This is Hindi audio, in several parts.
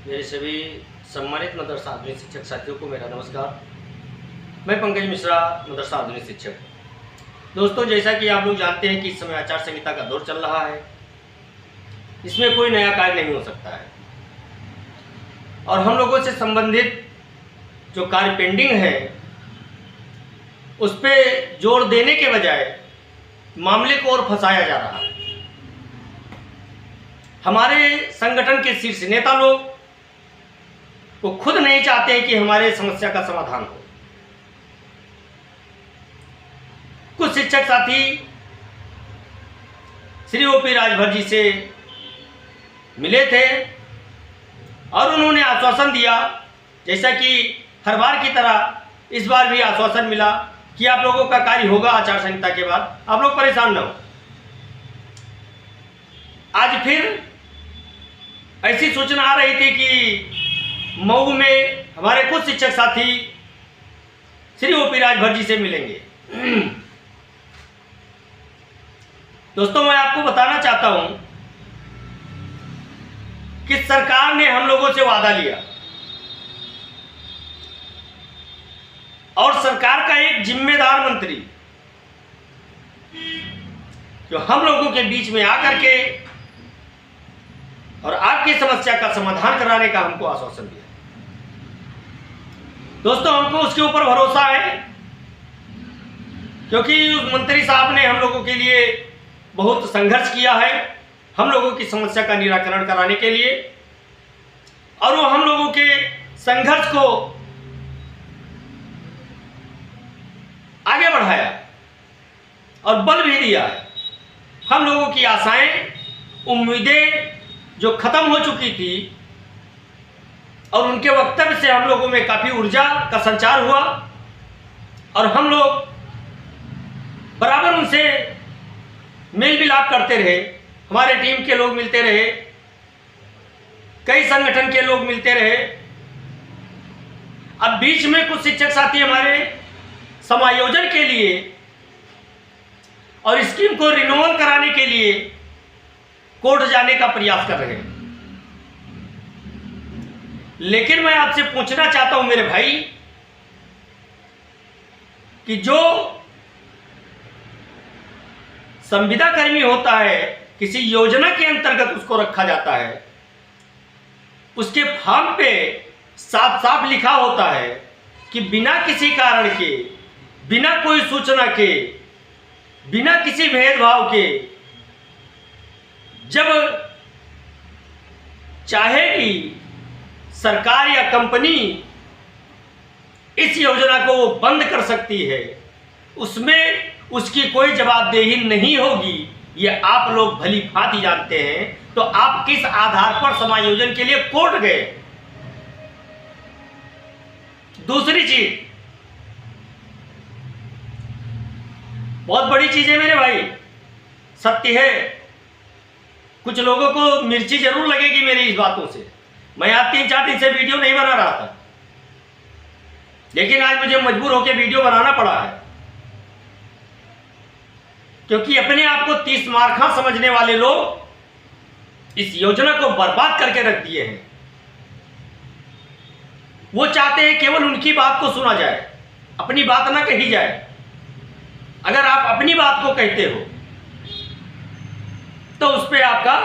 मेरे सभी सम्मानित मदरसा आधुनिक शिक्षक साथियों को मेरा नमस्कार। मैं पंकज मिश्रा, मदरसा आधुनिक शिक्षक। दोस्तों, जैसा कि आप लोग जानते हैं कि इस समय आचार संहिता का दौर चल रहा है। इसमें कोई नया कार्य नहीं हो सकता है और हम लोगों से संबंधित जो कार्य पेंडिंग है उस पर जोर देने के बजाय मामले को और फंसाया जा रहा है। हमारे संगठन के शीर्ष नेता लोग वो खुद नहीं चाहते कि हमारे समस्या का समाधान हो। कुछ शिक्षक साथी श्री ओपी राजभर जी से मिले थे और उन्होंने आश्वासन दिया, जैसा कि हर बार की तरह इस बार भी आश्वासन मिला कि आप लोगों का कार्य होगा आचार संहिता के बाद, आप लोग परेशान न हो। आज फिर ऐसी सूचना आ रही थी कि मऊ में हमारे कुछ शिक्षक साथी श्री ओपी राजभर जी से मिलेंगे। दोस्तों, मैं आपको बताना चाहता हूं कि सरकार ने हम लोगों से वादा लिया और सरकार का एक जिम्मेदार मंत्री जो हम लोगों के बीच में आकर के और आपकी समस्या का समाधान कराने का हमको आश्वासन दिया। दोस्तों, हमको उसके ऊपर भरोसा है क्योंकि उस मंत्री साहब ने हम लोगों के लिए बहुत संघर्ष किया है हम लोगों की समस्या का निराकरण कराने के लिए, और वो हम लोगों के संघर्ष को आगे बढ़ाया और बल भी दिया है। हम लोगों की आशाएं, उम्मीदें जो खत्म हो चुकी थी और उनके वक्तव्य से हम लोगों में काफ़ी ऊर्जा का संचार हुआ और हम लोग बराबर उनसे मेल मिलाप करते रहे। हमारे टीम के लोग मिलते रहे, कई संगठन के लोग मिलते रहे। अब बीच में कुछ शिक्षक साथी हमारे समायोजन के लिए और स्कीम को रिन्यूअल कराने के लिए कोर्ट जाने का प्रयास कर रहे हैं। लेकिन मैं आपसे पूछना चाहता हूं मेरे भाई कि जो संविदा कर्मी होता है, किसी योजना के अंतर्गत उसको रखा जाता है, उसके फॉर्म पे साफ साफ लिखा होता है कि बिना किसी कारण के, बिना कोई सूचना के, बिना किसी भेदभाव के जब चाहेगी सरकार या कंपनी इस योजना को वो बंद कर सकती है, उसमें उसकी कोई जवाबदेही नहीं होगी। ये आप लोग भली भांति जानते हैं। तो आप किस आधार पर समायोजन के लिए कोर्ट गए? दूसरी चीज, बहुत बड़ी चीज है मेरे भाई, सत्य है। कुछ लोगों को मिर्ची जरूर लगेगी मेरी इस बातों से। मैं आज 3-4 दिन से वीडियो नहीं बना रहा था, लेकिन आज मुझे मजबूर होकर वीडियो बनाना पड़ा है क्योंकि अपने आप को 30 मार्खा समझने वाले लोग इस योजना को बर्बाद करके रख दिए हैं। वो चाहते हैं केवल उनकी बात को सुना जाए, अपनी बात ना कही जाए। अगर आप अपनी बात को कहते हो तो उस पर आपका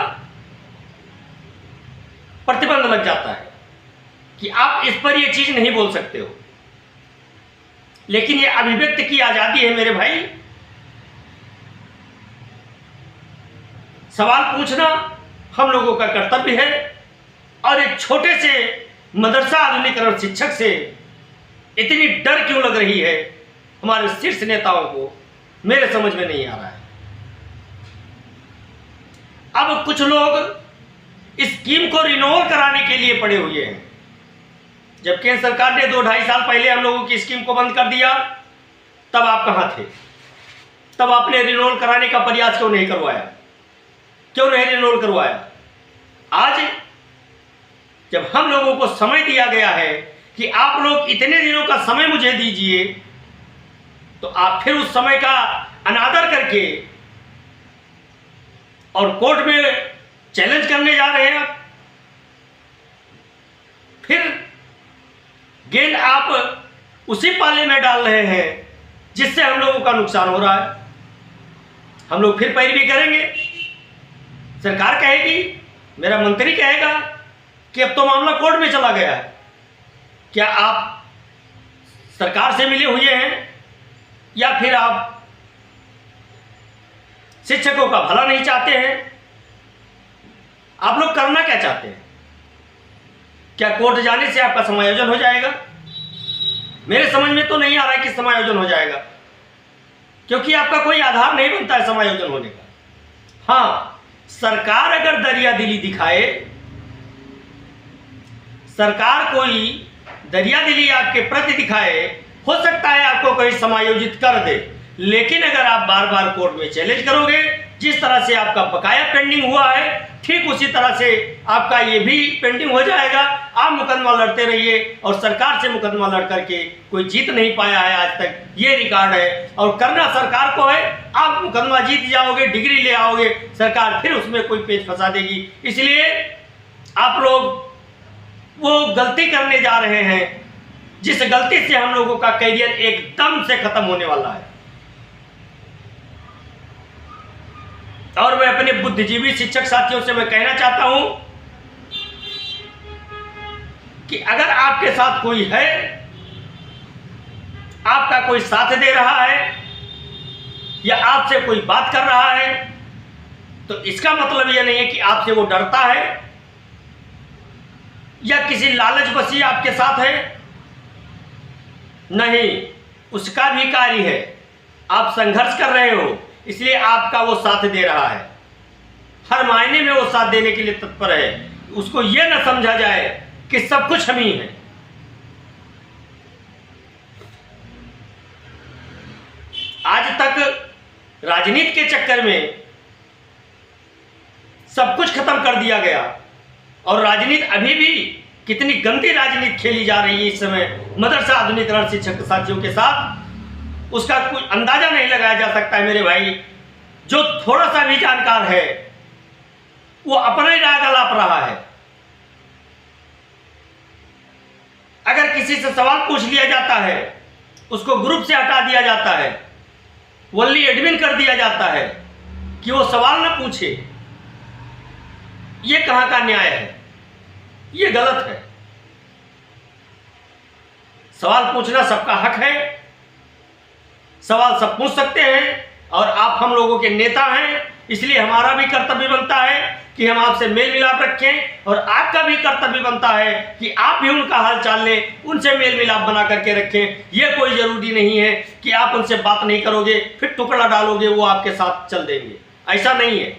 प्रतिबंध लग जाता है कि आप इस पर यह चीज नहीं बोल सकते हो। लेकिन ये अभिव्यक्ति की आजादी है मेरे भाई। सवाल पूछना हम लोगों का कर्तव्य है और एक छोटे से मदरसा आधुनिकीकरण शिक्षक से इतनी डर क्यों लग रही है हमारे शीर्ष नेताओं को, मेरे समझ में नहीं आ रहा है। अब कुछ लोग इस स्कीम को रिन्यूअल कराने के लिए पड़े हुए हैं। जब केंद्र सरकार ने 2-2.5 साल पहले हम लोगों की स्कीम को बंद कर दिया, तब आप कहां थे? तब आपने रिन्यूअल कराने का प्रयास क्यों नहीं करवाया? क्यों नहीं रिन्यूअल करवाया? आज जब हम लोगों को समय दिया गया है कि आप लोग इतने दिनों का समय मुझे दीजिए, तो आप फिर उस समय का अनादर करके और कोर्ट में चैलेंज करने जा रहे हैं आप। फिर गेंद आप उसी पाले में डाल रहे हैं जिससे हम लोगों का नुकसान हो रहा है। हम लोग फिर पैरवी करेंगे। सरकार कहेगी, मेरा मंत्री कहेगा कि अब तो मामला कोर्ट में चला गया है। क्या आप सरकार से मिले हुए हैं या फिर आप शिक्षकों का भला नहीं चाहते हैं? आप लोग करना क्या चाहते हैं? क्या कोर्ट जाने से आपका समायोजन हो जाएगा? मेरे समझ में तो नहीं आ रहा है कि समायोजन हो जाएगा, क्योंकि आपका कोई आधार नहीं बनता है समायोजन होने का। हाँ, सरकार अगर दरिया दिली दिखाए, सरकार कोई दरिया दिली आपके प्रति दिखाए, हो सकता है आपको कहीं समायोजित कर दे। लेकिन अगर आप बार बार कोर्ट में चैलेंज करोगे, जिस तरह से आपका बकाया पेंडिंग हुआ है, ठीक उसी तरह से आपका ये भी पेंडिंग हो जाएगा। आप मुकदमा लड़ते रहिए और सरकार से मुकदमा लड़ करके कोई जीत नहीं पाया है आज तक, ये रिकॉर्ड है। और करना सरकार को है, आप मुकदमा जीत जाओगे, डिग्री ले आओगे, सरकार फिर उसमें कोई पेच फंसा देगी। इसलिए आप लोग वो गलती करने जा रहे हैं जिस गलती से हम लोगों का करियर एकदम से खत्म होने वाला है। और मैं अपने बुद्धिजीवी शिक्षक साथियों से मैं कहना चाहता हूं कि अगर आपके साथ कोई है, आपका कोई साथ दे रहा है या आपसे कोई बात कर रहा है, तो इसका मतलब यह नहीं है कि आपसे वो डरता है या किसी लालच बसी आपके साथ है। नहीं, उसका भी कार्य है। आप संघर्ष कर रहे हो, इसलिए आपका वो साथ दे रहा है। हर मायने में वो साथ देने के लिए तत्पर है। उसको ये न समझा जाए कि सब कुछ हम ही हैं। आज तक राजनीति के चक्कर में सब कुछ खत्म कर दिया गया और राजनीति अभी भी कितनी गंदी राजनीति खेली जा रही है इस समय मदरसा आधुनिकरण शिक्षक साथियों के साथ, उसका कोई अंदाजा नहीं लगाया जा सकता है। मेरे भाई, जो थोड़ा सा भी जानकार है वो अपना ही राग अलाप रहा है। अगर किसी से सवाल पूछ लिया जाता है, उसको ग्रुप से हटा दिया जाता है, वल्ली एडमिन कर दिया जाता है कि वो सवाल न पूछे। ये कहां का न्याय है? ये गलत है। सवाल पूछना सबका हक है, सवाल सब पूछ सकते हैं और आप हम लोगों के नेता हैं, इसलिए हमारा भी कर्तव्य बनता है कि हम आपसे मेल मिलाप रखें और आपका भी कर्तव्य बनता है कि आप भी उनका हाल चाल लें, उनसे मेल मिलाप बना करके रखें। यह कोई जरूरी नहीं है कि आप उनसे बात नहीं करोगे फिर टुकड़ा डालोगे वो आपके साथ चल देंगे, ऐसा नहीं है।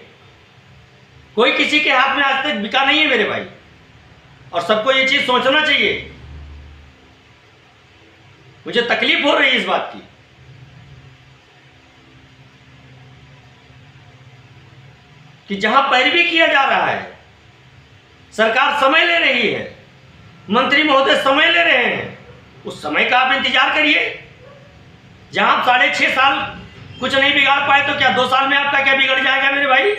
कोई किसी के हाथ में आज तक बिका नहीं है मेरे भाई, और सबको ये चीज सोचना चाहिए। मुझे तकलीफ हो रही है इस बात की कि जहां पैरवी किया जा रहा है, सरकार समय ले रही है, मंत्री महोदय समय ले रहे हैं, उस समय का आप इंतजार करिए। जहां आप 6.5 साल कुछ नहीं बिगाड़ पाए तो क्या 2 साल में आपका क्या बिगड़ जाएगा मेरे भाई?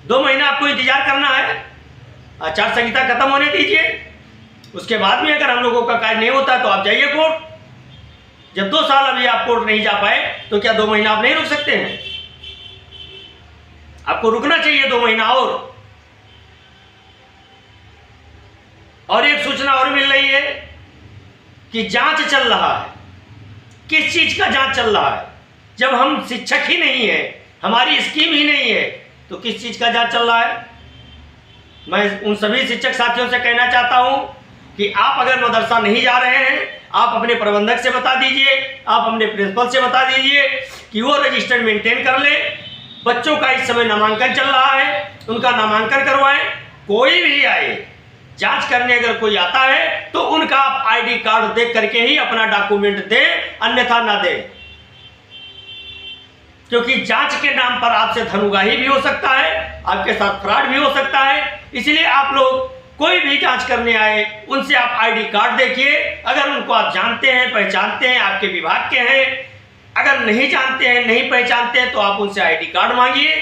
2 महीना आपको इंतजार करना है। आचार संहिता खत्म होने दीजिए, उसके बाद में अगर हम लोगों का कार्य नहीं होता तो आप जाइए कोर्ट। जब 2 साल अभी आप कोर्ट नहीं जा पाए तो क्या 2 महीना आप नहीं रुक सकते हैं? आपको रुकना चाहिए 2 महीना और एक सूचना और मिल रही है कि जांच चल रहा है। किस चीज का जांच चल रहा है? जब हम शिक्षक ही नहीं है, हमारी स्कीम ही नहीं है, तो किस चीज का जांच चल रहा है? मैं उन सभी शिक्षक साथियों से कहना चाहता हूं कि आप अगर मदरसा नहीं जा रहे हैं, आप अपने प्रबंधक से बता दीजिए, आप अपने प्रिंसिपल से बता दीजिए कि वो रजिस्टर मेंटेन कर ले। बच्चों का इस समय नामांकन चल रहा है, उनका नामांकन करवाएं। कोई भी आए जांच करने, अगर कोई आता है तो उनका आप आईडी कार्ड देख करके ही अपना डॉक्यूमेंट दें, अन्यथा ना दें। क्योंकि जांच के नाम पर आपसे धनुगाही भी हो सकता है, आपके साथ फ्रॉड भी हो सकता है। इसलिए आप लोग कोई भी जांच करने आए, उनसे आप आईडी कार्ड देखिए। अगर उनको आप जानते हैं, पहचानते हैं, आपके विभाग के हैं, अगर नहीं जानते हैं, नहीं पहचानते हैं, तो आप उनसे आईडी कार्ड मांगिए।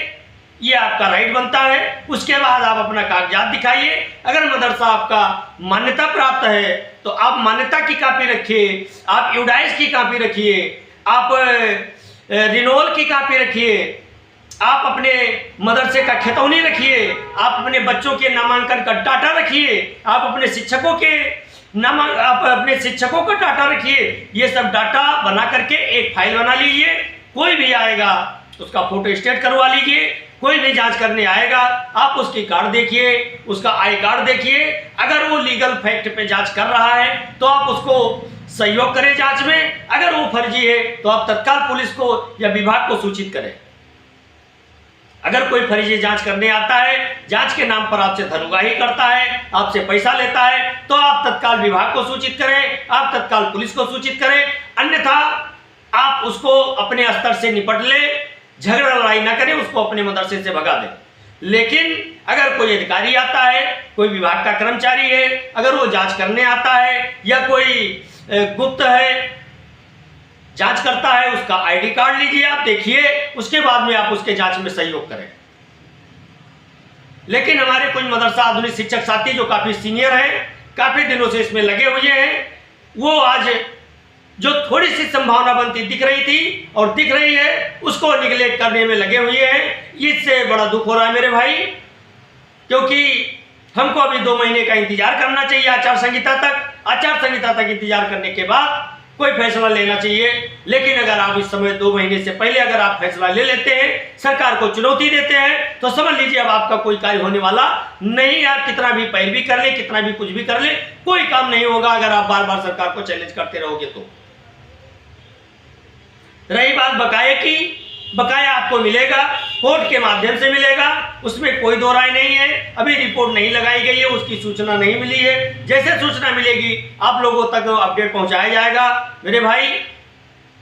ये आपका राइट बनता है। उसके बाद आप अपना कागजात दिखाइए। अगर मदरसा आपका मान्यता प्राप्त है तो आप मान्यता की कॉपी रखिए, आप यूडाइस की कॉपी रखिए, आप रिनोवल की कॉपी रखिए, आप अपने मदरसे का खतौनी रखिए, आप अपने बच्चों के नामांकन का डाटा रखिए, आप अपने शिक्षकों का डाटा रखिए। ये सब डाटा बना करके एक फाइल बना लीजिए। कोई भी आएगा उसका फोटो स्टेट करवा लीजिए। कोई भी जांच करने आएगा आप उसकी कार्ड देखिए, उसका आई कार्ड देखिए। अगर वो लीगल फैक्ट पे जांच कर रहा है तो आप उसको सहयोग करें जांच में। अगर वो फर्जी है तो आप तत्काल पुलिस को या विभाग को सूचित करें। अगर कोई फर्जी जांच करने आता है, जांच के नाम पर आपसे धनुगाही करता है, आपसे पैसा लेता है, तो आप तत्काल विभाग को सूचित करें, आप तत्काल पुलिस को सूचित करें। अन्यथा आप उसको अपने स्तर से निपट ले, झगड़ा लड़ाई ना करें, उसको अपने मदरसे से भगा दें। लेकिन अगर कोई अधिकारी आता है, कोई विभाग का कर्मचारी है, अगर वो जांच करने आता है या कोई गुप्त है जांच करता है, उसका आईडी कार्ड लीजिए, आप देखिए, उसके बाद में आप उसके जांच में सहयोग करें। लेकिन हमारे कुछ मदरसा आधुनिक शिक्षक साथी जो काफी सीनियर हैं, काफी दिनों से इसमें लगे हुए हैं, वो आज जो थोड़ी सी संभावना बनती दिख रही थी और दिख रही है, उसको निगलेक्ट करने में लगे हुए हैं। इससे बड़ा दुख हो रहा है मेरे भाई, क्योंकि हमको अभी 2 महीने का इंतजार करना चाहिए आचार संहिता तक। आचार संहिता तक इंतजार करने के बाद कोई फैसला लेना चाहिए। लेकिन अगर आप इस समय 2 महीने से पहले अगर आप फैसला ले लेते हैं, सरकार को चुनौती देते हैं, तो समझ लीजिए अब आपका कोई कार्य होने वाला नहीं। आप कितना भी पैरवी कर ले, कितना भी कुछ भी कर ले, कोई काम नहीं होगा अगर आप बार बार सरकार को चैलेंज करते रहोगे तो। रही बात बकाये की, बकाया आपको मिलेगा, कोर्ट के माध्यम से मिलेगा, उसमें कोई दो राय नहीं है। अभी रिपोर्ट नहीं लगाई गई है, उसकी सूचना नहीं मिली है। जैसे सूचना मिलेगी आप लोगों तक अपडेट पहुंचाया जाएगा मेरे भाई।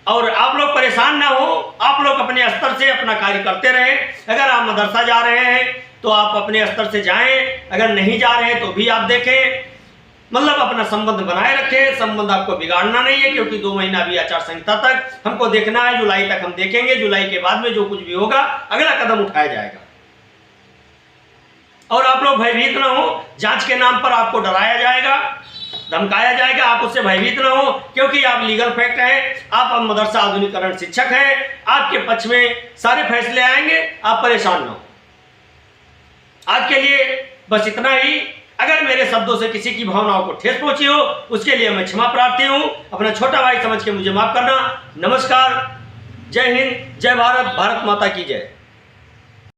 और आप लोग परेशान ना हो, आप लोग अपने स्तर से अपना कार्य करते रहें। अगर आप मदरसा जा रहे हैं तो आप अपने स्तर से जाएं, अगर नहीं जा रहे हैं तो भी आप देखें, मतलब अपना संबंध बनाए रखें। संबंध आपको बिगाड़ना नहीं है, क्योंकि 2 महीना भी आचार संहिता तक हमको देखना है। जुलाई तक हम देखेंगे, जुलाई के बाद में जो कुछ भी होगा अगला कदम उठाया जाएगा। और आप लोग भयभीत ना हो, जांच के नाम पर आपको डराया जाएगा, धमकाया जाएगा, आप उससे भयभीत ना हो, क्योंकि आप लीगल फैक्ट हैं, आप मदरसा आधुनिकीकरण शिक्षक हैं, आपके पक्ष में सारे फैसले आएंगे, आप परेशान ना हो। आज के लिए बस इतना ही। अगर मेरे शब्दों से किसी की भावनाओं को ठेस पहुंची हो, उसके लिए मैं क्षमा प्रार्थी हूं। अपना छोटा भाई समझ के मुझे माफ करना। नमस्कार, जय हिंद, जय भारत, भारत माता की जय।